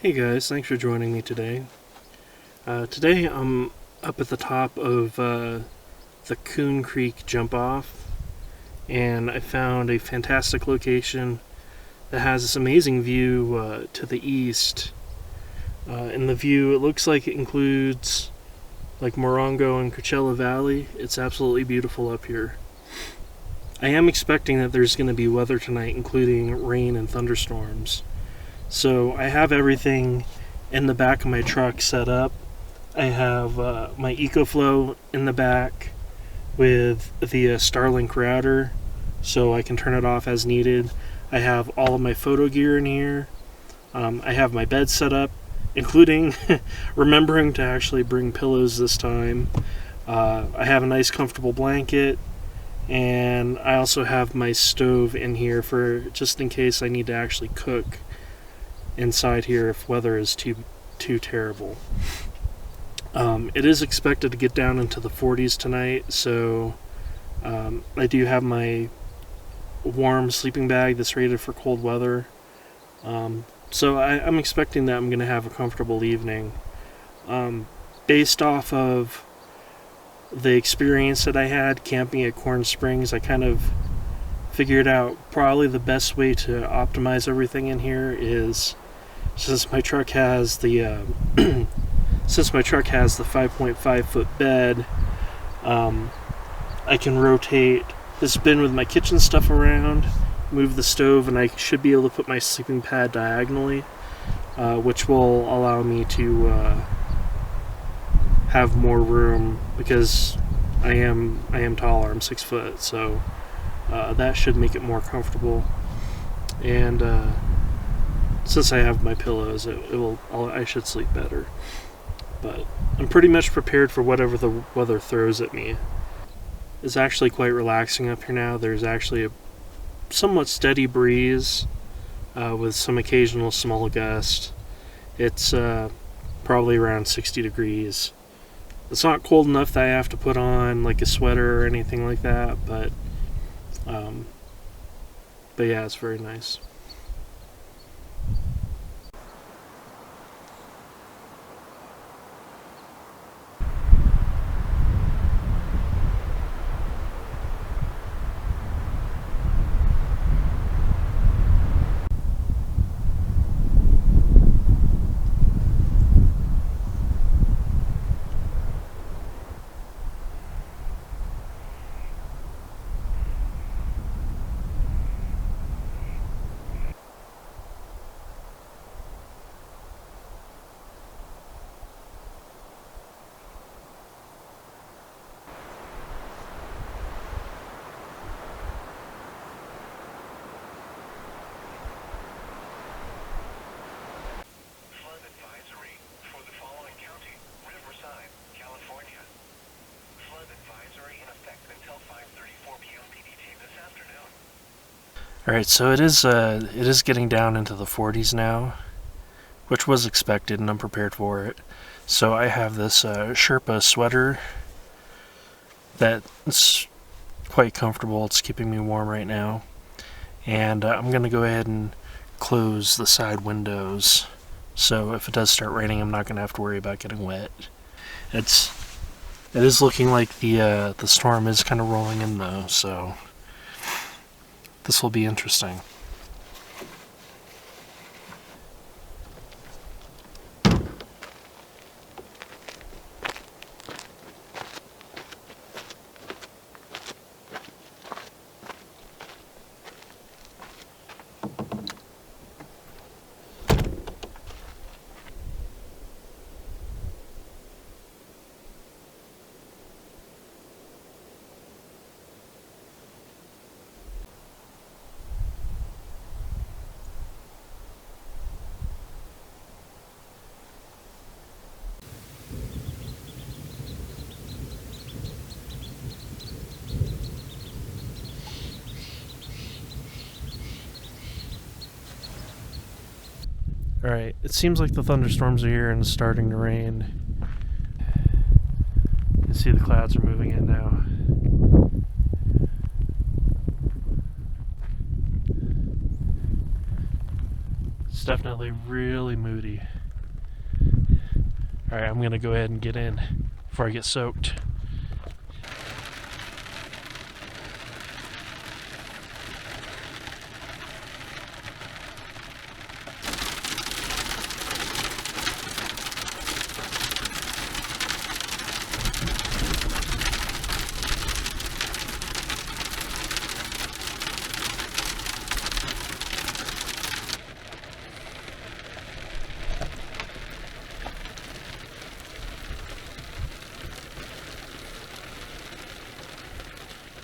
Hey guys, thanks for joining me today. Today I'm up at the top of the Coon Creek jump off, and I found a fantastic location that has this amazing view to the east. In the view, it looks like it includes like Morongo and Coachella Valley. It's absolutely beautiful up here. I am expecting that there's going to be weather tonight, including rain and thunderstorms. So I have everything in the back of my truck set up. I have my EcoFlow in the back with the Starlink router, so I can turn it off as needed. I have all of my photo gear in here. I have my bed set up, including remembering to actually bring pillows this time. I have a nice comfortable blanket, and I also have my stove in here for just in case I need to actually cook inside here if weather is too terrible. It is expected to get down into the 40s tonight, so I do have my warm sleeping bag that's rated for cold weather. So I'm expecting that I'm going to have a comfortable evening. Based off of the experience that I had camping at Corn Springs, I kind of figured out probably the best way to optimize everything in here is, since my truck has the 5.5 foot bed, I can rotate this bin with my kitchen stuff around, move the stove, and I should be able to put my sleeping pad diagonally, which will allow me to have more room because I am taller. I'm 6 foot, so that should make it more comfortable. And since I have my pillows, I should sleep better. But I'm pretty much prepared for whatever the weather throws at me. It's actually quite relaxing up here now. There's actually a somewhat steady breeze with some occasional small gust. It's probably around 60 degrees. It's not cold enough that I have to put on like a sweater or anything like that, but yeah, it's very nice. Alright, so it is getting down into the 40s now, which was expected and I'm prepared for it. So I have this Sherpa sweater that's quite comfortable. It's keeping me warm right now. And I'm going to go ahead and close the side windows, so if it does start raining, I'm not going to have to worry about getting wet. It is looking like the storm is kind of rolling in though, so this will be interesting. Alright, it seems like the thunderstorms are here and it's starting to rain. You can see the clouds are moving in now. It's definitely really moody. Alright, I'm gonna go ahead and get in before I get soaked.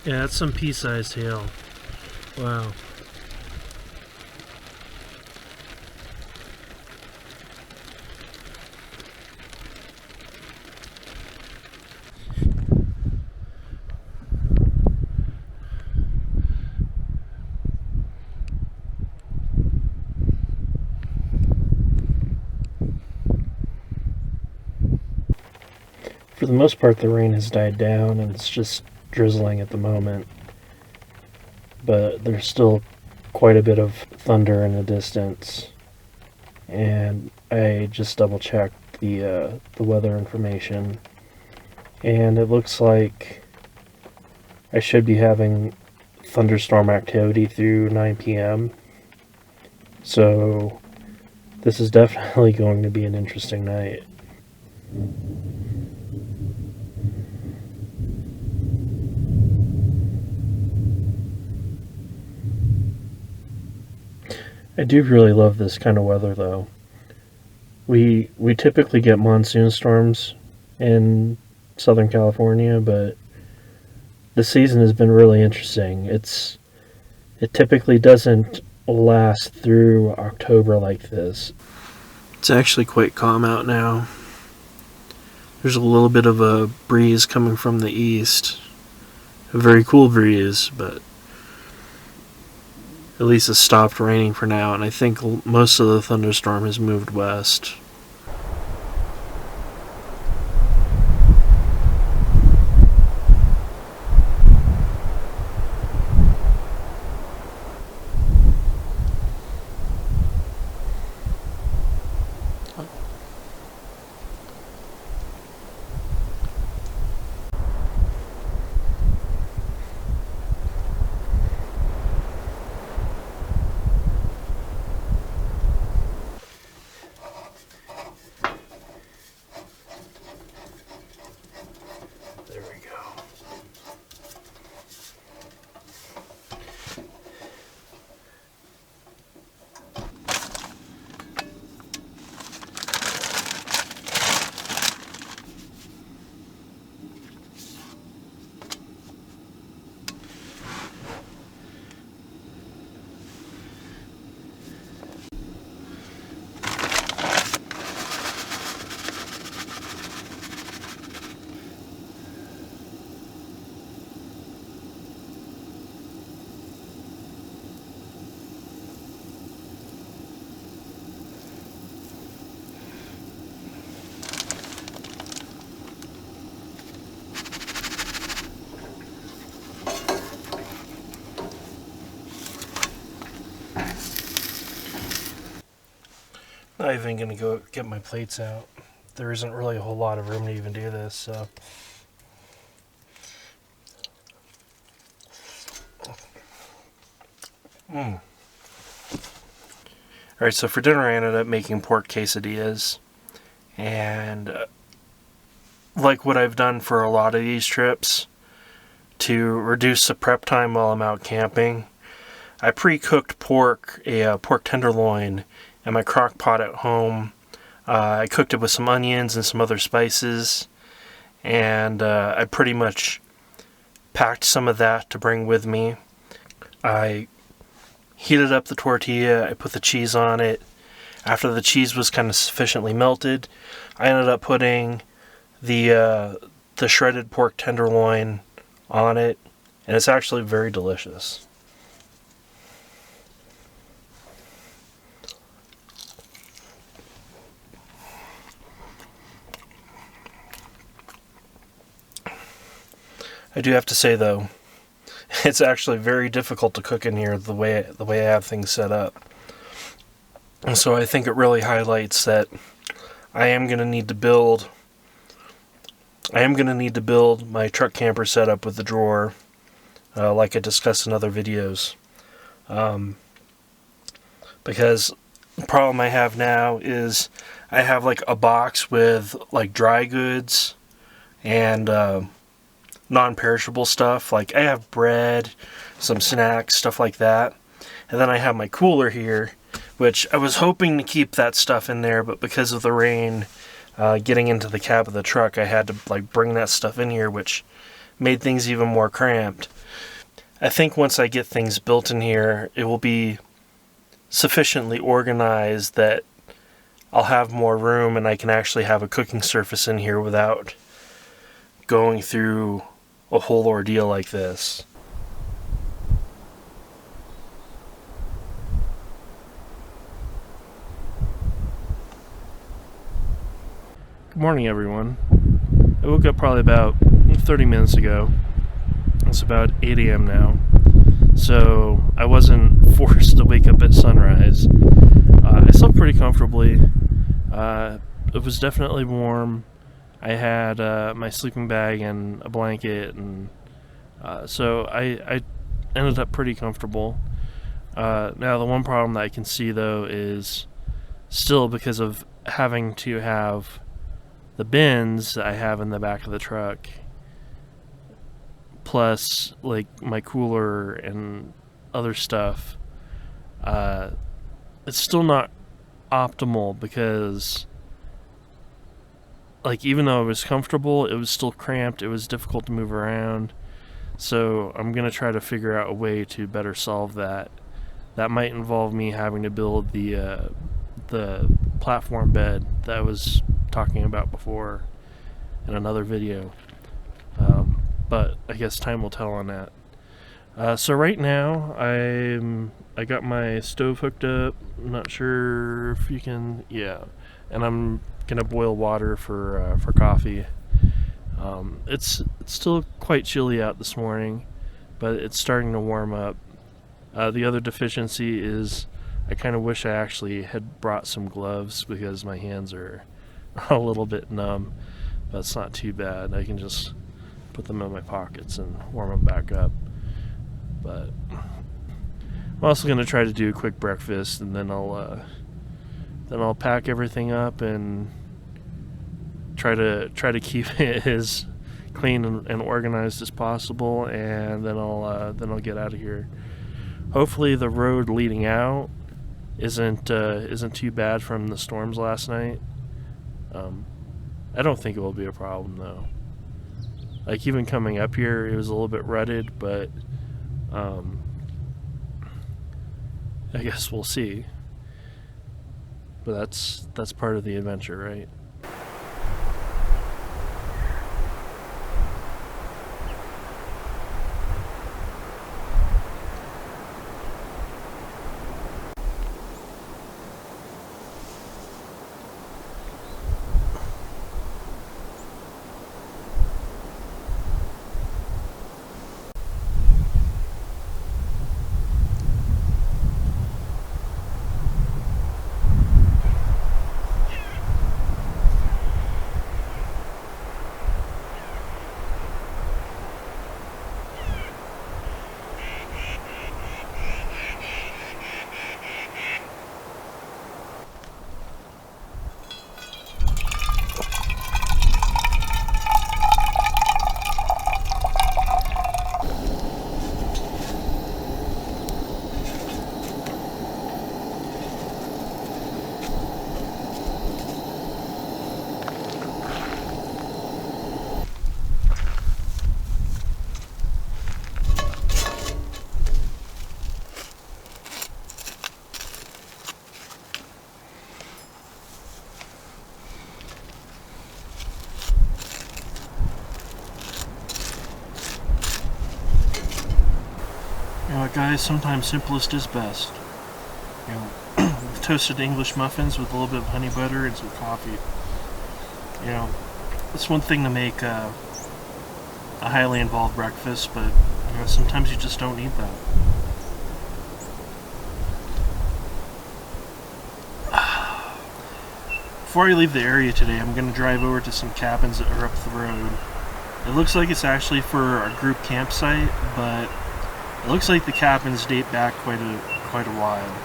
Yeah, that's some pea-sized hail. Wow. For the most part, the rain has died down and it's just drizzling at the moment, but there's still quite a bit of thunder in the distance. And I just double checked the weather information, and it looks like I should be having thunderstorm activity through 9 p.m. So this is definitely going to be an interesting night. I do really love this kind of weather though. We typically get monsoon storms in Southern California, but the season has been really interesting. It typically doesn't last through October like this. It's actually quite calm out now. There's a little bit of a breeze coming from the east. A very cool breeze, but at least it's stopped raining for now, and I think most of the thunderstorm has moved west. not even going to go get my plates out. There isn't really a whole lot of room to even do this, so. Alright, so for dinner I ended up making pork quesadillas. And like what I've done for a lot of these trips, to reduce the prep time while I'm out camping, I pre-cooked a pork tenderloin in my crock pot at home. I cooked it with some onions and some other spices, and I pretty much packed some of that to bring with me. I heated up the tortilla, I put the cheese on it. After the cheese was kind of sufficiently melted, I ended up putting the shredded pork tenderloin on it, and it's actually very delicious. I do have to say though, it's actually very difficult to cook in here the way I have things set up. And so I think it really highlights that I am going to need to build my truck camper setup with the drawer, like I discussed in other videos. Because the problem I have now is I have like a box with like dry goods and non-perishable stuff. Like I have bread, some snacks, stuff like that. And then I have my cooler here, which I was hoping to keep that stuff in there, but because of the rain getting into the cab of the truck, I had to like bring that stuff in here, which made things even more cramped. I think once I get things built in here, it will be sufficiently organized that I'll have more room and I can actually have a cooking surface in here without going through a whole ordeal like this. Good morning, everyone. I woke up probably about 30 minutes ago. It's about 8 a.m. now, so I wasn't forced to wake up at sunrise. I slept pretty comfortably. It was definitely warm. I had my sleeping bag and a blanket, and so I ended up pretty comfortable. Now, the one problem that I can see, though, is still because of having to have the bins that I have in the back of the truck, plus like my cooler and other stuff, it's still not optimal because like even though I was comfortable, it was still cramped, it was difficult to move around. So I'm going to try to figure out a way to better solve that. That might involve me having to build the platform bed that I was talking about before in another video, but I guess time will tell on that. So right now I got my stove hooked up. I'm not sure if you can, yeah, and I'm gonna boil water for coffee. It's still quite chilly out this morning, but it's starting to warm up. The other deficiency is I kind of wish I actually had brought some gloves because my hands are a little bit numb, but it's not too bad. I can just put them in my pockets and warm them back up. But I'm also going to try to do a quick breakfast, and then I'll pack everything up and try to keep it as clean and organized as possible, and then I'll get out of here. Hopefully the road leading out isn't too bad from the storms last night. I don't think it will be a problem though. Like even coming up here, it was a little bit rutted, but I guess we'll see. But that's part of the adventure, right? guys, sometimes simplest is best. You know, toasted English muffins with a little bit of honey butter and some coffee. You know, it's one thing to make a highly involved breakfast, but you know, sometimes you just don't need that. Before I leave the area today, I'm going to drive over to some cabins that are up the road. It looks like it's actually for our group campsite, but it looks like the cabins date back quite a while.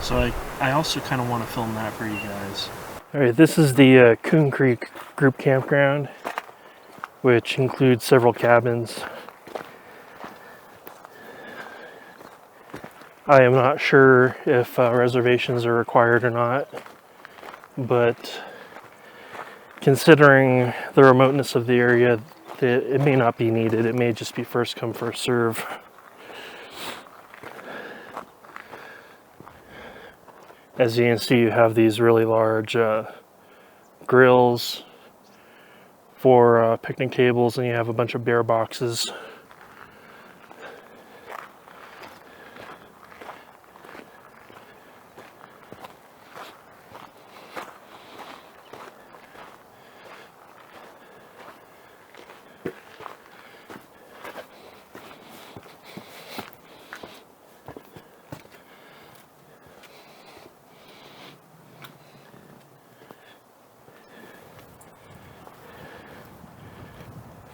So I also kind of want to film that for you guys. Alright, this is the Coon Creek group campground, which includes several cabins. I am not sure if reservations are required or not, but considering the remoteness of the area, it may not be needed. It may just be first come, first serve. As you can see, you have these really large grills for picnic tables, and you have a bunch of bear boxes.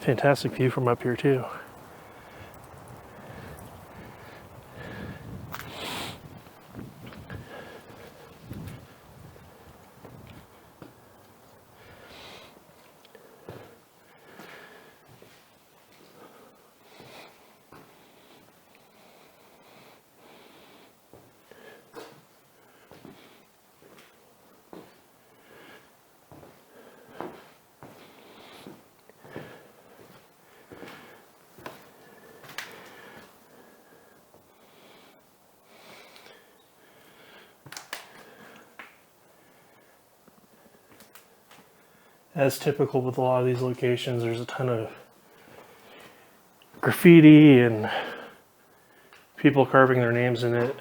Fantastic view from up here too. As typical with a lot of these locations, there's a ton of graffiti and people carving their names in it.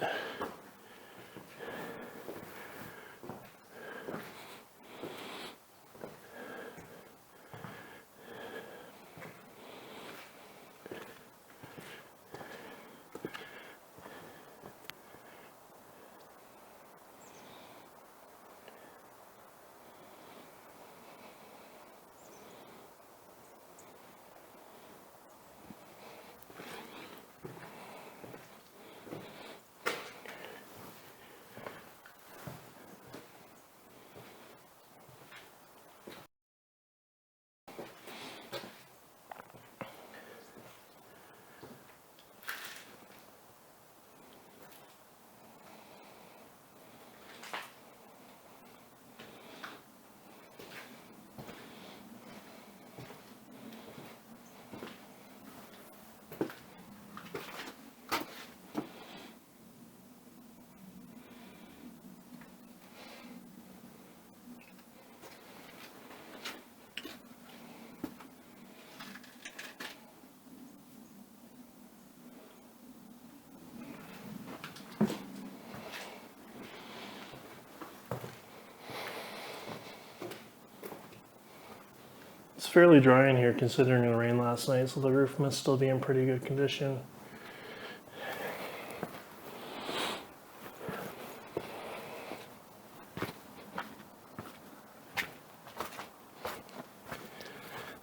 It's fairly dry in here considering the rain last night, so the roof must still be in pretty good condition.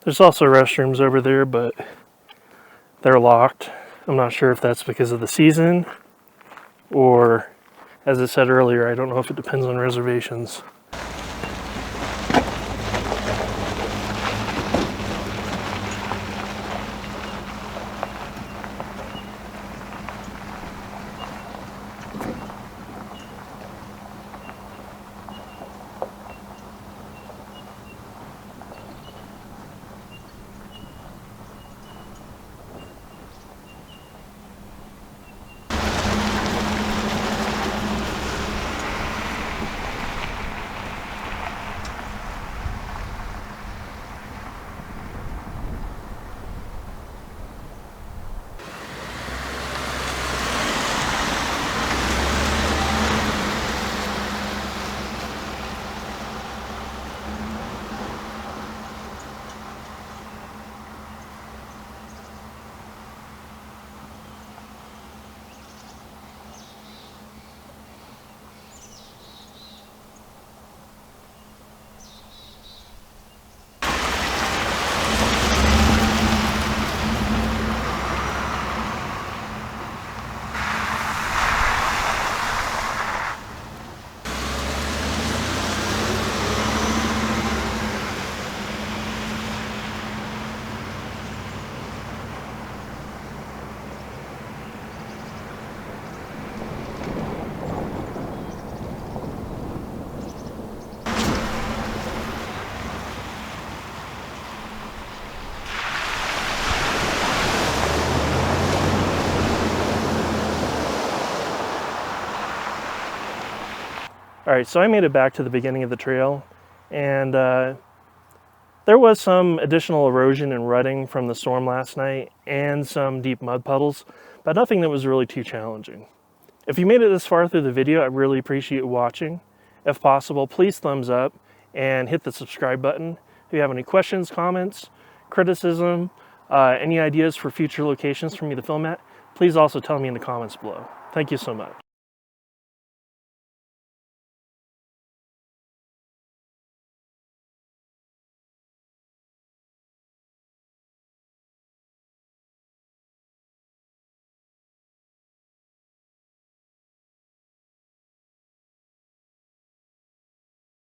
There's also restrooms over there, but they're locked. I'm not sure if that's because of the season, or as I said earlier, I don't know if it depends on reservations. Alright, so I made it back to the beginning of the trail, and there was some additional erosion and rutting from the storm last night and some deep mud puddles, but nothing that was really too challenging. If you made it this far through the video, I really appreciate you watching. If possible, please thumbs up and hit the subscribe button. If you have any questions, comments, criticism, any ideas for future locations for me to film at, please also tell me in the comments below. Thank you so much.